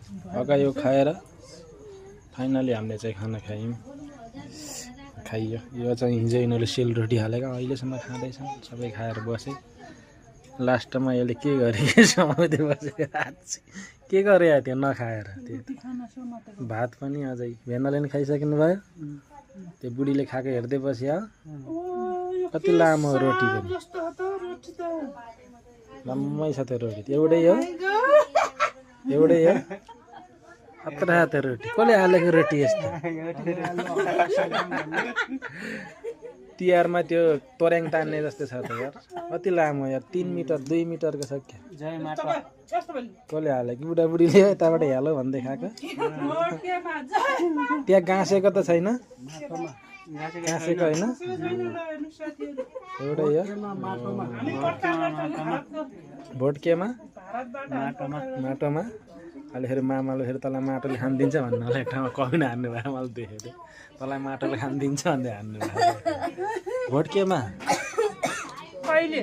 अगायो खाएर फाइनली हामीले चाहिँ खाना खाइयो। यो चाहिँ हिजो यिनीहरूले सेलरोटी हालेको अहिलेसम्म खाँदैछन्। सबै खाएर बसे। लास्टमा यसले के गरे समाउँदै बसेको के गरे त्यो नखाएर त्यो भात पनि अझै भेनाले नि खाइसक्नु भयो। त्यो बुढीले खाएको हेर्दै बस्यो। कति लामो रोटी पनि लम्मै छ त्यो रोटी। एउटै हो खतरा त्यो रोटी। कसले हालेको रोटी यस्तो? तिहारमा त्यो तोर्याङ तान्ने जस्तो छ त यार। कति लामो यार 3 मिटर 2 मिटरको छ क्या। कसले हालेको? बुढाबुढीले यताबाट हेलो भन्दै खाएको। त्यहाँ गाँसेको त छैन? गाँसेको होइन? एउटै हो। भोट केमा? माटोमा। अहिले फेरि मामाले फेरि तँलाई माटोले खानिदिन्छ भन्नु होला। एक ठाउँमा कविन हान्नु भयो मैले देखेँ त्यो। तँलाई माटोले खानिदिन्छ भन्दै हान्नु भयो। भोट केमा? कहिले?